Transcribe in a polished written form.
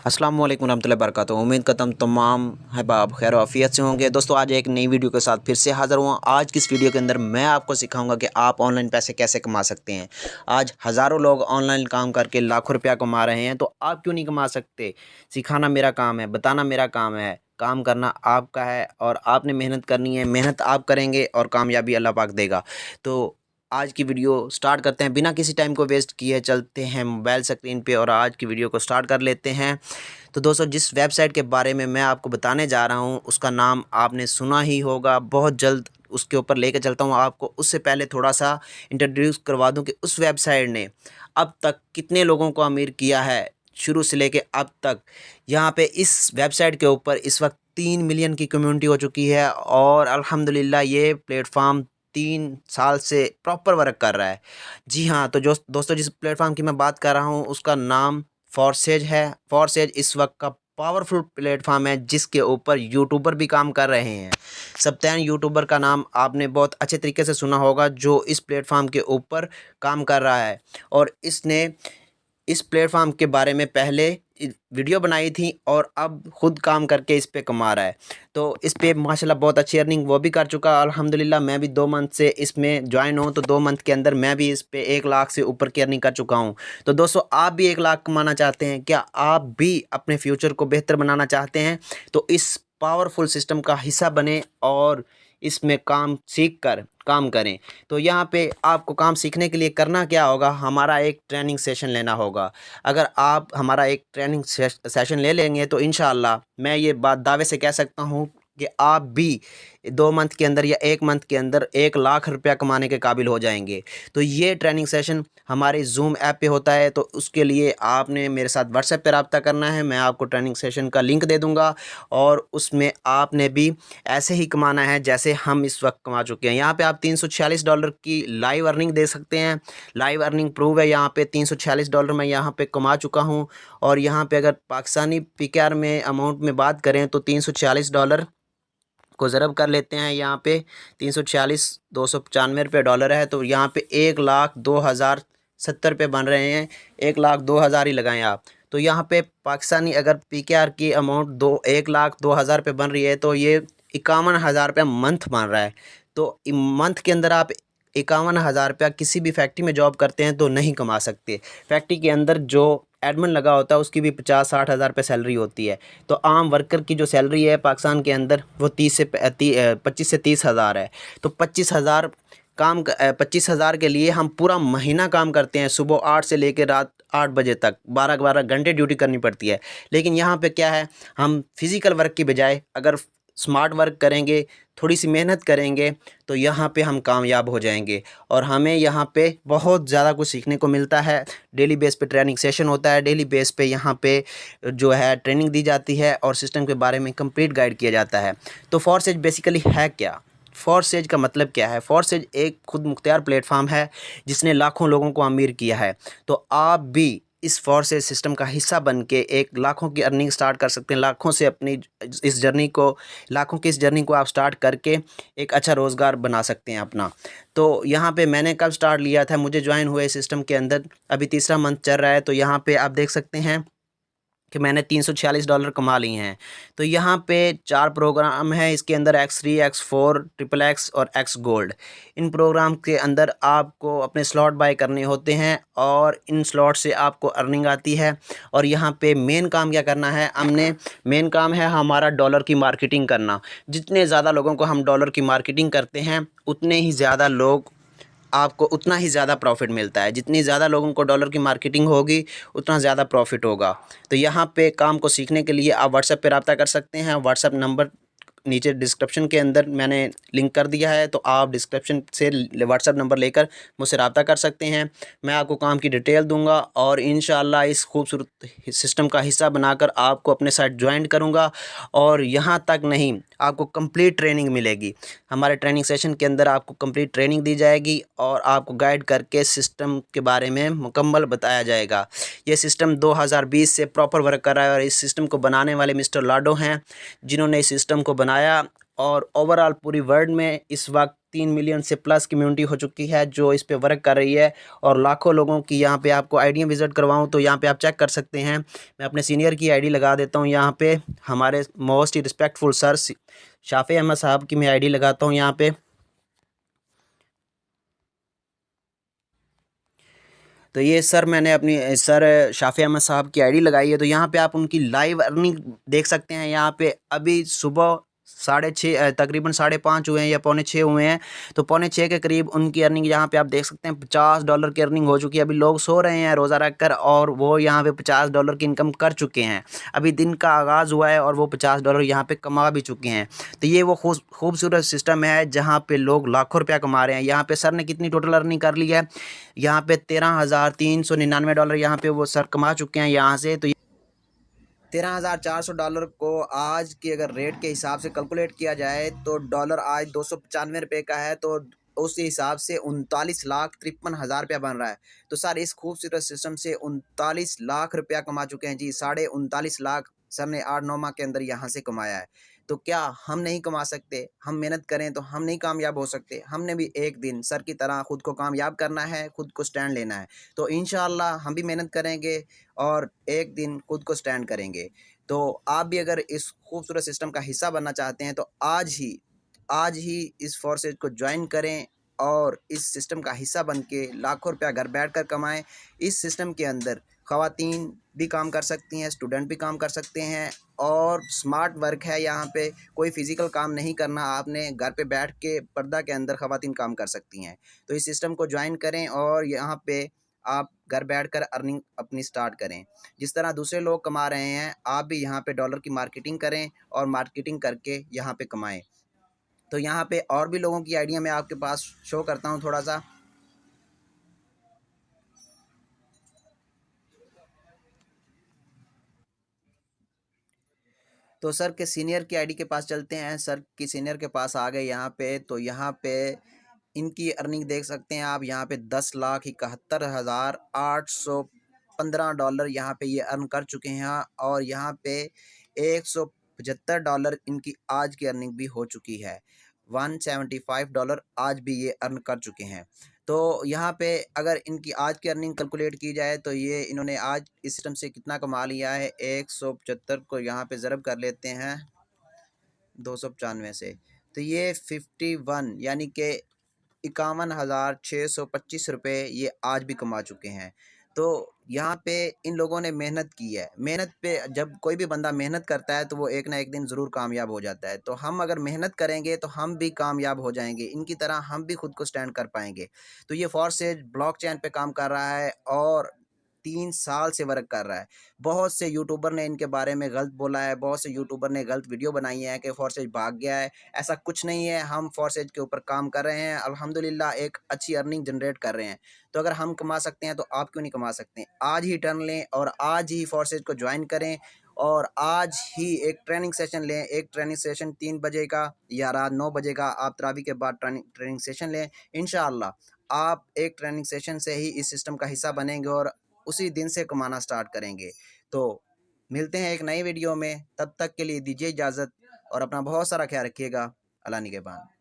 अस्सलाम वालेकुम रहमतुल्लाहि वबरकातुहू। उम्मीद करता हूँ तमाम अहबाब खैर आफियत से होंगे। दोस्तों आज एक नई वीडियो के साथ फिर से हाज़िर हुआ। आज की इस वीडियो के अंदर मैं आपको सिखाऊंगा कि आप ऑनलाइन पैसे कैसे कमा सकते हैं। आज हज़ारों लोग ऑनलाइन काम करके लाखों रुपया कमा रहे हैं, तो आप क्यों नहीं कमा सकते। सिखाना मेरा काम है, बताना मेरा काम है, काम करना आपका है और आपने मेहनत करनी है। मेहनत आप करेंगे और कामयाबी अल्लाह पाक देगा। तो आज की वीडियो स्टार्ट करते हैं, बिना किसी टाइम को वेस्ट किए चलते हैं मोबाइल स्क्रीन पे और आज की वीडियो को स्टार्ट कर लेते हैं। तो दोस्तों जिस वेबसाइट के बारे में मैं आपको बताने जा रहा हूँ उसका नाम आपने सुना ही होगा, बहुत जल्द उसके ऊपर लेके चलता हूँ आपको। उससे पहले थोड़ा सा इंट्रोड्यूस करवा दूँ कि उस वेबसाइट ने अब तक कितने लोगों को अमीर किया है, शुरू से लेके अब तक। यहाँ पे इस वेबसाइट के ऊपर इस वक्त 3 मिलियन की कम्युनिटी हो चुकी है और अल्हम्दुलिल्लाह ये प्लेटफॉर्म 3 साल से प्रॉपर वर्क कर रहा है। जी हाँ, तो जो दोस्तों जिस प्लेटफॉर्म की मैं बात कर रहा हूँ उसका नाम फॉरसेज है। फॉरसेज इस वक्त का पावरफुल प्लेटफॉर्म है जिसके ऊपर यूट्यूबर भी काम कर रहे हैं। सप्तान यूट्यूबर का नाम आपने बहुत अच्छे तरीके से सुना होगा, जो इस प्लेटफॉर्म के ऊपर काम कर रहा है और इसने इस प्लेटफॉर्म के बारे में पहले वीडियो बनाई थी और अब खुद काम करके इस पे कमा रहा है। तो इस पे माशाल्लाह बहुत अच्छी अर्निंग वो भी कर चुका अल्हम्दुलिल्लाह। मैं भी 2 मंथ से इसमें ज्वाइन हूँ, तो 2 मंथ के अंदर मैं भी इस पे 1 लाख से ऊपर की अर्निंग कर चुका हूँ। तो दोस्तों आप भी 1 लाख कमाना चाहते हैं क्या, आप भी अपने फ्यूचर को बेहतर बनाना चाहते हैं, तो इस पावरफुल सिस्टम का हिस्सा बने और इसमें काम सीख कर काम करें। तो यहाँ पे आपको काम सीखने के लिए करना क्या होगा, हमारा एक ट्रेनिंग सेशन लेना होगा। अगर आप हमारा एक ट्रेनिंग सेशन ले लेंगे तो इंशाअल्लाह मैं ये बात दावे से कह सकता हूँ कि आप भी 2 मंथ के अंदर या 1 मंथ के अंदर 1 लाख रुपया कमाने के काबिल हो जाएंगे। तो ये ट्रेनिंग सेशन हमारे जूम ऐप पे होता है, तो उसके लिए आपने मेरे साथ व्हाट्सएप पे रब्ता करना है। मैं आपको ट्रेनिंग सेशन का लिंक दे दूँगा और उसमें आपने भी ऐसे ही कमाना है जैसे हम इस वक्त कमा चुके हैं। यहाँ पे आप $346 की लाइव अर्निंग दे सकते हैं। लाइव अर्निंग प्रूव है, यहाँ पे $346 मैं यहाँ पे कमा चुका हूँ। और यहाँ पे अगर पाकिस्तानी पीकेआर में अमाउंट में बात करें तो $346 को ज़रब कर लेते हैं। यहाँ पे 346 $295 है, तो यहाँ पे 1,02,070 बन रहे हैं। 1,02,000 ही लगाएं आप। तो यहाँ पे पाकिस्तानी अगर पीकेआर की अमाउंट 1,02,000 बन रही है तो ये 51,000 रुपया मंथ बन रहा है। तो मंथ के अंदर आप 51,000 रुपया किसी भी फैक्ट्री में जॉब करते हैं तो नहीं कमा सकते। फैक्ट्री के अंदर जो एडमिन लगा होता है उसकी भी 50-60 हज़ार रुपये सैलरी होती है। तो आम वर्कर की जो सैलरी है पाकिस्तान के अंदर वो 25 से 30 हज़ार है। तो 25 हज़ार के लिए हम पूरा महीना काम करते हैं, सुबह 8 से लेकर रात 8 बजे तक 12-12 घंटे ड्यूटी करनी पड़ती है। लेकिन यहाँ पे क्या है, हम फिज़िकल वर्क की बजाय अगर स्मार्ट वर्क करेंगे, थोड़ी सी मेहनत करेंगे तो यहाँ पे हम कामयाब हो जाएंगे। और हमें यहाँ पे बहुत ज़्यादा कुछ सीखने को मिलता है। डेली बेस पे ट्रेनिंग सेशन होता है, डेली बेस पे यहाँ पे जो है ट्रेनिंग दी जाती है और सिस्टम के बारे में कंप्लीट गाइड किया जाता है। तो फॉरसेज बेसिकली है क्या, फॉरसेज का मतलब क्या है। फॉरसेज एक खुद मुख्तियार प्लेटफॉर्म है जिसने लाखों लोगों को अमीर किया है। तो आप भी इस फॉरसेज सिस्टम का हिस्सा बन के एक लाखों की अर्निंग स्टार्ट कर सकते हैं। लाखों से अपनी इस जर्नी को लाखों की इस जर्नी को आप स्टार्ट करके एक अच्छा रोज़गार बना सकते हैं अपना। तो यहाँ पे मैंने कब स्टार्ट लिया था, मुझे ज्वाइन हुए सिस्टम के अंदर अभी तीसरा मंथ चल रहा है। तो यहाँ पे आप देख सकते हैं कि मैंने $346 कमा लिए हैं। तो यहाँ पे 4 प्रोग्राम हैं इसके अंदर, X3, X4, XXX और X गोल्ड। इन प्रोग्राम के अंदर आपको अपने स्लॉट बाय करने होते हैं और इन स्लॉट से आपको अर्निंग आती है। और यहाँ पे मेन काम क्या करना है, मेन काम है हमारा डॉलर की मार्केटिंग करना। जितने ज़्यादा लोगों को हम डॉलर की मार्केटिंग करते हैं उतने ही ज़्यादा लोग आपको उतना ही ज़्यादा प्रॉफिट मिलता है। जितनी ज़्यादा लोगों को डॉलर की मार्केटिंग होगी उतना ज़्यादा प्रॉफिट होगा। तो यहाँ पे काम को सीखने के लिए आप व्हाट्सएप पे रब्ता कर सकते हैं। व्हाट्सएप नंबर नीचे डिस्क्रिप्शन के अंदर मैंने लिंक कर दिया है, तो आप डिस्क्रिप्शन से व्हाट्सएप नंबर लेकर मुझसे रब्ता कर सकते हैं। मैं आपको काम की डिटेल दूंगा और इंशाअल्लाह इस खूबसूरत सिस्टम का हिस्सा बनाकर आपको अपने साथ ज्वाइन करूंगा। और यहाँ तक नहीं, आपको कंप्लीट ट्रेनिंग मिलेगी। हमारे ट्रेनिंग सेशन के अंदर आपको कंप्लीट ट्रेनिंग दी जाएगी और आपको गाइड करके सिस्टम के बारे में मुकम्मल बताया जाएगा। ये सिस्टम 2020 से प्रॉपर वर्क कर रहा है और इस सिस्टम को बनाने वाले मिस्टर लाडो हैं, जिन्होंने इस सिस्टम को बनाया और ओवरऑल पूरी वर्ल्ड में इस वक्त 3 मिलियन से प्लस कम्युनिटी हो चुकी है जो इस पे वर्क कर रही है, और लाखों लोगों की यहाँ पे आपको आईडियाँ विजिट करवाऊँ तो यहाँ पे आप चेक कर सकते हैं। मैं अपने सीनियर की आईडी लगा देता हूँ यहाँ पे, हमारे मोस्ट ही रिस्पेक्टफुल सर शाफी अहमद साहब की मैं आईडी लगाता हूँ यहाँ पे। तो ये सर मैंने अपनी सर शाफी अहमद साहब की आईडी लगाई है, तो यहाँ पे आप उनकी लाइव अर्निंग देख सकते हैं। यहाँ पे अभी सुबह 6:30 तकरीबन 5:30 हुए हैं या पौने 6 हुए हैं, तो पौने 6 के करीब उनकी अर्निंग यहाँ पे आप देख सकते हैं $50 की अर्निंग हो चुकी है। अभी लोग सो रहे हैं रोज़ा रख कर और वो यहाँ पे $50 की इनकम कर चुके हैं। अभी दिन का आगाज़ हुआ है और वो $50 यहाँ पे कमा भी चुके हैं। तो ये वो खूबसूरत सिस्टम है जहाँ पे लोग लाखों रुपया कमा रहे हैं। यहाँ पे सर ने कितनी टोटल अर्निंग कर ली है, यहाँ पे $13,399 यहाँ पे वो सर कमा चुके हैं यहाँ से। तो $13,400 को आज की अगर रेट के हिसाब से कैलकुलेट किया जाए तो डॉलर आज 295 रुपये का है, तो उस हिसाब से 39,53,000 रुपया बन रहा है। तो सर इस खूबसूरत सिस्टम से 39 लाख रुपया कमा चुके हैं जी। 39.5 लाख सर ने 8-9 माह के अंदर यहाँ से कमाया है। तो क्या हम नहीं कमा सकते? हम मेहनत करें तो हम नहीं कामयाब हो सकते? हमने भी एक दिन सर की तरह खुद को कामयाब करना है, खुद को स्टैंड लेना है। तो इंशाअल्लाह हम भी मेहनत करेंगे और एक दिन खुद को स्टैंड करेंगे। तो आप भी अगर इस खूबसूरत सिस्टम का हिस्सा बनना चाहते हैं तो आज ही इस फोर्सेज को ज्वाइन करें और इस सिस्टम का हिस्सा बन के लाखों रुपया घर बैठकर कमाएं। इस सिस्टम के अंदर ख़वातीन भी काम कर सकती हैं, स्टूडेंट भी काम कर सकते हैं, और स्मार्ट वर्क है। यहाँ पे कोई फिज़िकल काम नहीं करना, आपने घर पे बैठ के पर्दा के अंदर ख़वातीन काम कर सकती हैं। तो इस सिस्टम को ज्वाइन करें और यहाँ पे आप घर बैठकर अर्निंग अपनी स्टार्ट करें। जिस तरह दूसरे लोग कमा रहे हैं, आप भी यहाँ पे डॉलर की मार्केटिंग करें और मार्केटिंग करके यहाँ पे कमाएं। तो यहाँ पे और भी लोगों की आइडिया मैं आपके पास शो करता हूँ थोड़ा सा। तो सर के सीनियर की आईडी के पास चलते हैं। सर की सीनियर के पास आ गए यहाँ पे, तो यहाँ पे इनकी अर्निंग देख सकते हैं आप। यहाँ पे $10,71,815 यहाँ पे ये अर्न कर चुके हैं, और यहाँ पे $175 इनकी आज की अर्निंग भी हो चुकी है। $175 आज भी ये अर्न कर चुके हैं। तो यहाँ पे अगर इनकी आज की अर्निंग कैलकुलेट की जाए तो ये इन्होंने आज इस सिस्टम से कितना कमा लिया है। 175 को यहाँ पे ज़रब कर लेते हैं 295 से, तो ये 51 यानी कि 51,625 रुपये ये आज भी कमा चुके हैं। तो यहाँ पे इन लोगों ने मेहनत की है। मेहनत पे जब कोई भी बंदा मेहनत करता है तो वो एक ना एक दिन ज़रूर कामयाब हो जाता है। तो हम अगर मेहनत करेंगे तो हम भी कामयाब हो जाएंगे, इनकी तरह हम भी खुद को स्टैंड कर पाएंगे। तो ये फोर्सेज ब्लॉकचेन पे काम कर रहा है और 3 साल से वर्क कर रहा है। बहुत से यूट्यूबर ने इनके बारे में गलत बोला है, बहुत से यूट्यूबर ने गलत वीडियो बनाई है कि फोर्सेज भाग गया है। ऐसा कुछ नहीं है, हम फोर्सेज के ऊपर काम कर रहे हैं, अल्हम्दुलिल्लाह एक अच्छी अर्निंग जनरेट कर रहे हैं। तो अगर हम कमा सकते हैं तो आप क्यों नहीं कमा सकते? आज ही टर्न लें और आज ही फोर्सेज को ज्वाइन करें, और आज ही एक ट्रेनिंग सेशन लें। एक ट्रेनिंग सेशन 3 बजे का या रात 9 बजे का, आप तरावी के बाद ट्रेनिंग सेशन लें। इंशाअल्लाह आप एक ट्रेनिंग सेशन से ही इस सिस्टम का हिस्सा बनेंगे और उसी दिन से कमाना स्टार्ट करेंगे। तो मिलते हैं एक नई वीडियो में, तब तक के लिए दीजिए इजाज़त और अपना बहुत सारा ख्याल रखिएगा। अल्लाह निगहबान।